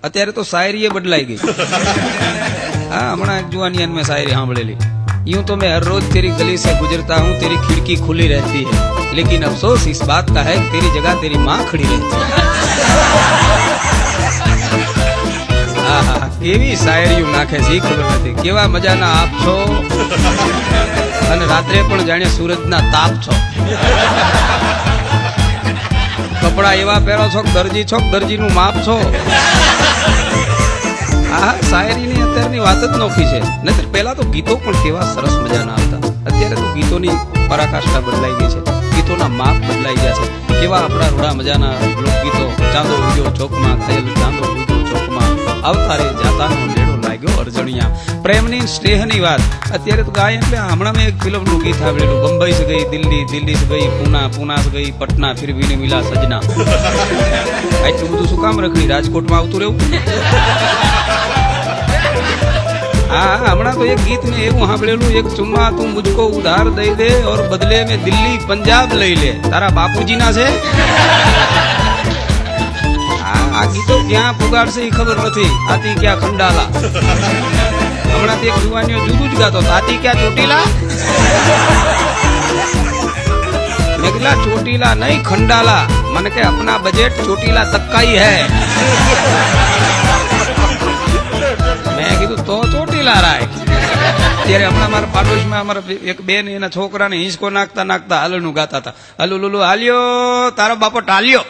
અત્યારે તો શાયરી બદલાઈ ગઈ. हाँ हमारा एक जुआनियन में शायरी सांभळेली, यूं तो मैं हर रोज तेरी गली से गुजरता हूँ, तेरी खिड़की खुली रहती है, लेकिन अफसोस इस बात का है कि तेरी जगह तेरी माँ खड़ी रहती है. हाँ हाँ केवी शायरीઓ નાખે છે ખબર નથી, કેવા મજાના આપ છો અને રાત્રે પણ જાણે સૂરજના તાપ છો. કપડા એવા પહેરો છો દરજી છો, દરજીનું માપ છો. હા શાયરીની અત્યારની વાત જ નોખી છે. નહીતર પહેલા તો ગીતો પણ કેવા સરસ મજાના હતા. અત્યારે તો ગીતોની પરાકાષ્ઠા બદલાઈ ગઈ છે, ગીતોના માપ બદલાઈ ગયા છે. કેવા આપણા રૂડા મજાના લોકગીતો, ચાંદો ઉગ્યો ચોકમાં, થયેલ ચાંદો ઉગ્યો ચોકમાં, અવતારે જાતાનો મેળો લાગ્યો અરજણિયા. પ્રેમની સ્નેહની વાત અત્યારે તો ગાય એટલે હમણાં મેં એક ફિલ્મનું ગીત સાંભળેલું, બંબઈ સે ગઈ દિલ્હી, દિલ્હી સે ગઈ પૂના, પૂના સે ગઈ પટના, ફિર ભી મિલા સजना. આટલું બધું શું કામ રખડી, રાજકોટમાં આવતું રહેવું. हाँ हमारा तो एक गीत में એવું સાંભળેલું, एक चुम्मा तुम मुझको उधार दे दे और बदले में दिल्ली पंजाब लई ले. तारा बापूजी ना છે. આ ગીતો ક્યાં પુગાડશે એ ખબર નથી. આતી ક્યાં ખંડાલા. હમણાં એક જુવાનીઓ જુદું જ ગાતો, આતી ક્યાં ચોટીલા. મેં કીધા ચોટીલા નહીં ખંડાલા. મને કે अपना बजट ચોટીલા तक का ही है. મેં કીધું તો ચોટીલા રાય. ત્યારે હમણાં મારા પાડોશમાં અમારા એક બેન એના છોકરાને હિંચકો નાખતા નાખતા હાલનું ગાતા હતા, હલુ લુલુ હાલ્યો તારો બાપો ટાલ્યો.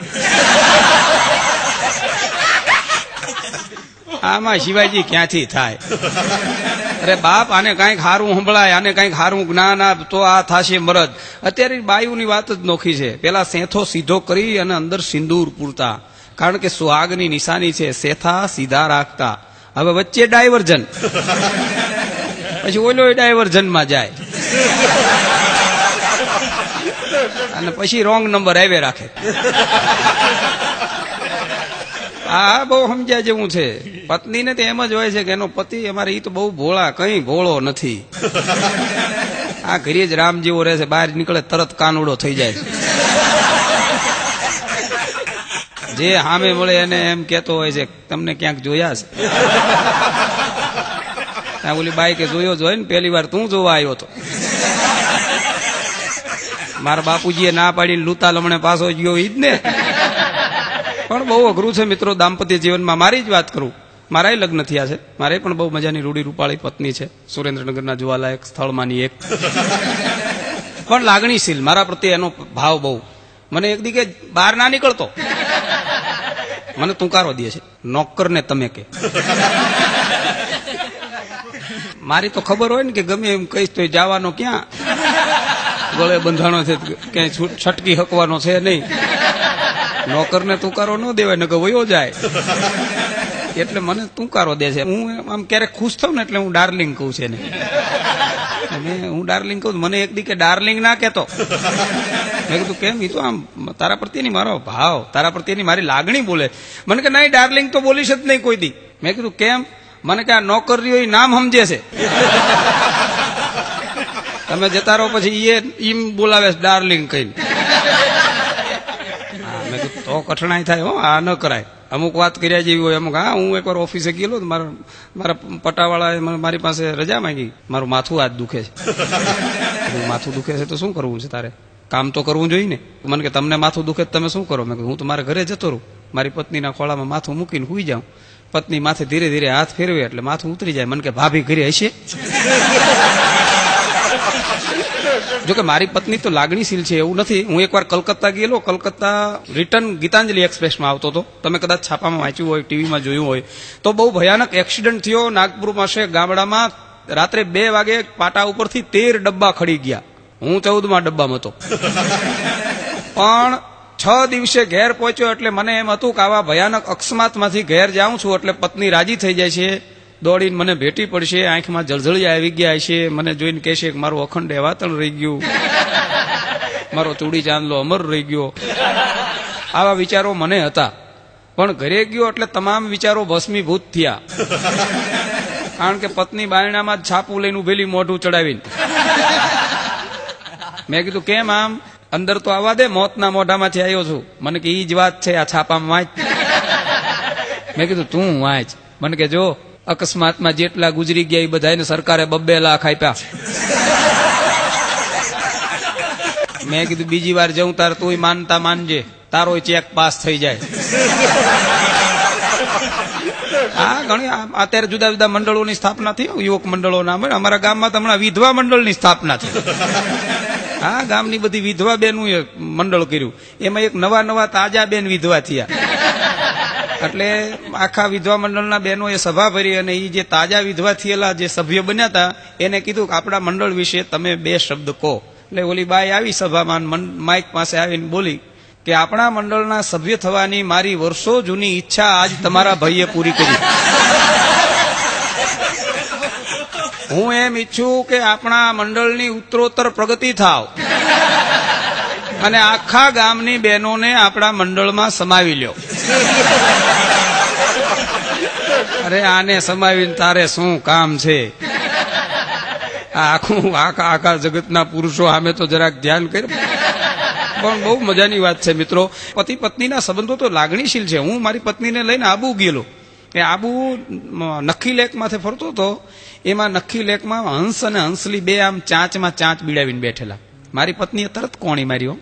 આમાં શિવાજી ક્યાંથી થાય. અરે બાપ આને કઈક હારું સંભળાય, આને કઈક હારું જ્ઞાન આપ તો આ થાશે મરદ. અત્યારે બાયુની વાત જ નોખી છે. પેલા સેથો સીધો કરી અને અંદર સિંદૂર પૂરતા, કારણ કે સુહાગની નિશાની છે સેથા સીધા રાખતા. હવે વચ્ચે ડાયવર્જન, પછી ઓલો ડાયવર્જન માં જાય અને પછી રોંગ નંબર આવે રાખે. આ બહુ સમજ્યા જેવું છે. પત્નીને તો એમ જ હોય છે કે એનો પતિ અમારે ઈ તો બહુ ભોળા, કઈ ભોળો નથી. આ ઘરે જ રામ જેવો રહે છે, બહાર નીકળે તરત કાનુડો થઈ જાય છે. જે સામે મળે એને એમ કેતો હોય છે તમને ક્યાંક જોયા છે. ઓલી બાઈ કે જોયો જ હોય ને, પહેલી વાર તું જોવા આવ્યો હતો. મારા બાપુજીએ ના પાડીને લૂતા લમણે પાછો ગયો ઈ જ ને. પણ બહુ અઘરું છે મિત્રો દાંપત્ય જીવનમાં. મારી જ વાત કરું, મારા લગ્ન થયા છે. મારે પણ બહુ મજાની રૂડી રૂપાળી પત્ની છે, સુરેન્દ્રનગરના જોવાલાયક સ્થળમાંની એક. પણ લાગણીશીલ, મારા પ્રત્યે એનો ભાવ બહુ. મને એક દી કે બહાર ના નીકળતો, મને તુંકારો દે છે, નોકર ને તમે કે. મારી તો ખબર હોય ને કે ગમે એમ કહીશ તો જવાનો ક્યાં, ગળે બંધાણો છે, ક્યાંય છટકી હકવાનો છે નહીં. નોકર ને તુંકારો ન દેવાય ને કે વયો જાય. એટલે મને તુંકારો દે છે. હું આમ ક્યારેક ખુશ થાઉં ને એટલે હું ડાર્લિંગ કહું છે ને. હું ડાર્લિંગ કહું, મને એક દી કે ડાર્લિંગ ના કહેતો. મેં કીધું કેમ? એ તો આમ તારા પ્રત્યેની મારો ભાવ, તારા પ્રત્યેની મારી લાગણી બોલે. મને કે નહીં ડાર્લિંગ તો બોલીશ જ નહીં કોઈ દી. મેં કીધું કેમ? મને કે આ નોકરીઓ નામ સમજે છે, તમે જતા રહો પછી એ ઈમ બોલાવે ડાર્લિંગ કહીને. મેં કીધું તો કઠણાઈ થાય હો, આ ન કરાય. અમુક વાત કર્યા જેવી હોય અમુક. હા હું એકવાર ઓફિસે ગયેલો તો મારા પટાવાળાએ મારી પાસે રજા માંગી. મારું માથું આજ દુખે છે. માથું દુખે છે તો શું કરવું છે તારે? કામ તો કરવું જોઈએ ને. મને કે તમને માથું દુખે તમે શું કરો? મેં હું તો મારા ઘરે જતો રહું, મારી પત્નીના ખોળામાં માથું મૂકીને સુઈ જાઉં. પત્ની માથે ધીરે ધીરે હાથ ફેરવે એટલે માથું ઉતરી જાય. મને કે ભાભી ઘરે હશે? જોકે મારી પત્ની તો લાગણીશીલ છે એવું નથી. હું એકવાર કલકત્તા ગયેલો. કલકત્તા રિટર્ન ગીતાંજલિ એક્સપ્રેસમાં આવતો હતો. તમે કદાચ છાપામાં વાંચ્યું હોય, ટીવીમાં જોયું હોય તો. બહુ ભયાનક એક્સિડન્ટ થયો નાગપુર પાસે ગામડામાં. રાત્રે 2 વાગે પાટા ઉપરથી 13 ડબ્બા ખડી ગયા. હું 14મા ડબ્બામાં હતો. પણ 6 દિવસે ઘેર પહોંચ્યો એટલે મને એમ હતું કે આવા ભયાનક અકસ્માતમાંથી ઘેર જાઉં છું એટલે પત્ની રાજી થઈ જાય છે, દોડીને મને ભેટી પડશે, આંખમાં જળજળિયા આવી ગયા છે, મને જોઈને કહેશે કે મારું અખંડ વાતણ રહી ગયું, મારો ચૂડી ચાંદલો અમર રહી ગયો. આવા વિચારો મને હતા. પણ ઘરે ગયો એટલે તમામ વિચારો ભસ્મીભૂત થયા. કારણ કે પત્ની બાયણામાં જ છાપું લઈને ઉભેલી મોઢું ચડાવીને. મેં કીધું કેમ આમ? અંદર તો આવવા દે, મોતના મોઢામાંથી આવ્યો છું. મને કે ઈ જ વાત છે આ છાપામાં વાંચ. મેં કીધું તું વાંચ. મને કે જો અકસ્માતમાં જેટલા ગુજરી ગયા એ બધાને સરકારે 2 લાખ આપ્યા. મેં કીધું બીજી વાર જઉં તાર તું માનતા માનજે, તારો ચેક પાસ થઈ જાય. હા, ઘણી અત્યારે જુદા જુદા મંડળોની સ્થાપના થઈ, યુવક મંડળોના. અમારા ગામમાં તો હમણાં વિધવા મંડળની સ્થાપના થઈ. હા, ગામની બધી વિધવા બેનું એ મંડળ કર્યું. એમાં એક નવા તાજા બેન વિધવા થયા. એટલે આખા વિધવા મંડળના બહેનો એ સભા ભરી અને એ જે તાજા વિધવા થયેલા જે સભ્ય બન્યા હતા એને કીધું કે આપણા મંડળ વિશે તમે 2 શબ્દ કહો. એટલે ઓલી બાઈ આવી સભામાં, માઇક પાસે આવીને બોલી કે આપણા મંડળના સભ્ય થવાની મારી વર્ષો જૂની ઈચ્છા આજ તમારા ભાઈએ પૂરી કરી. હું એમ ઈચ્છું કે આપણા મંડળની ઉત્તરોત્તર પ્રગતિ થાવ અને આખા ગામની બહેનોને આપણા મંડળમાં સમાવી લ્યો. અરે આને સમાવીને તારે શું કામ છે? આખા જગતના પુરુષો સામે તો જરાક ધ્યાન કર. પણ બહુ મજાની વાત છે મિત્રો. પતિ પત્નીના સંબંધો તો લાગણીશીલ છે. હું મારી પત્નીને લઈને આબુ ગયેલો. એ આબુ નખી લેક માથે ફરતો હતો. એમાં નખી લેકમાં હંસ અને હંસલી 2 આમ ચાંચમાં ચાંચ બીડાવીને બેઠેલા. મારી પત્નીએ તરત કોણી માર્યો.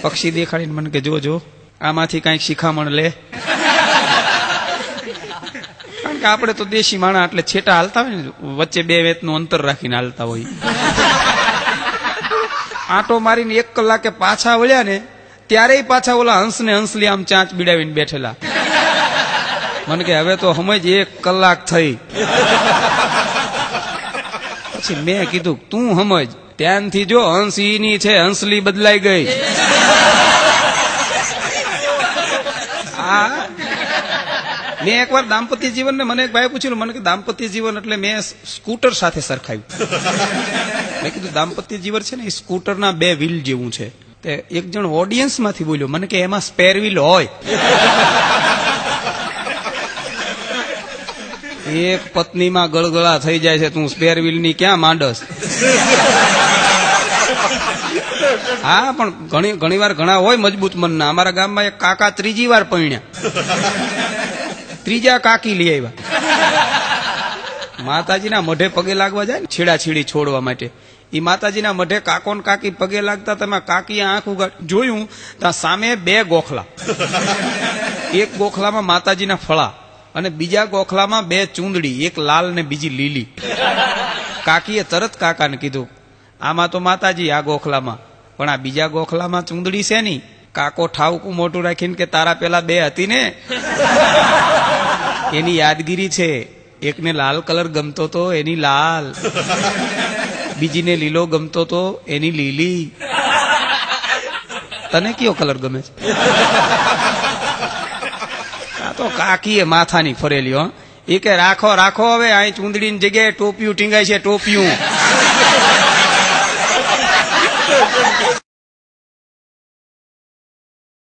પક્ષી દેખાડીને મને કે જો આમાંથી કઈક શિખામણ લે. કારણ કે આપણે તો દેશી માણા એટલે છેટા હાલતા હોય ને, વચ્ચે 2 વેતનું અંતર રાખીને હાલતા હોય. આંટો મારીને 1 કલાકે પાછા વળ્યા ને ત્યારે પાછા ઓલા હંસ ને હંસલી આમ ચાંચ બીડાવીને બેઠેલા. મને કે હવે તો સમજ 1 કલાક થઈ. પછી મેં કીધું તું સમજ, ધ્યાનથી જો, હંસ ઈની છે, હંસલી બદલાઈ ગઈ. મેં એકવાર દાંપત્ય જીવન ને મને એક ભાઈ પૂછ્યું, મને કે દાંપત્ય જીવન એટલે મેં સ્કૂટર સાથે સરખાવ્યું. મેં કીધું દાંપત્ય જીવન છે ને એ સ્કૂટરના 2 વ્હીલ જેવું છે. તે એક જણ ઓડિયન્સ માંથી બોલ્યો, મને કે એમાં સ્પેર વ્હીલ હોય. એક પત્નીમાં ગળગળા થઈ જાય છે, તું સ્પેર વ્હીલ ની ક્યાં માંડસ? હા, પણ ઘણી વાર ઘણા હોય મજબૂત મનના. અમારા ગામમાં એક કાકા 3જી વાર પરણ્યા, 3જા કાકી લઈ આવ્યા. માતાજીના મઢે પગે લાગવા જાય ને છેડાછીડી છોડવા માટે, એ માતાજીના મઢે કાકો ને કાકી પગે લાગતા. તમે કાકીએ આંખ ઉગાડ જોયું ત્યાં સામે 2 ગોખલા. એક ગોખલામાં માતાજીના ફળા અને બીજા ગોખલામાં 2 ચૂંદડી, એક લાલ ને બીજી લીલી. કાકીએ તરત કાકાને કીધું આમાં તો માતાજી આ ગોખલામાં, પણ આ બીજા ગોખલામાં ચૂંદડી છે ની. કાકો ઠાવકું મોટું રાખીને કે તારા પેલા 2 હતી ને એની યાદગીરી છે. એકને લાલ કલર ગમતો તો એની લાલ, બીજીને લીલો ગમતો તો એની લીલી. તને કયો કલર ગમે છે? આ તો કાકીએ માથાની ફરેલી. હો, એ કે રાખો હવે અહીં ચૂંદડીની જગ્યાએ ટોપિયું ટીંગાય છે, ટોપિયું.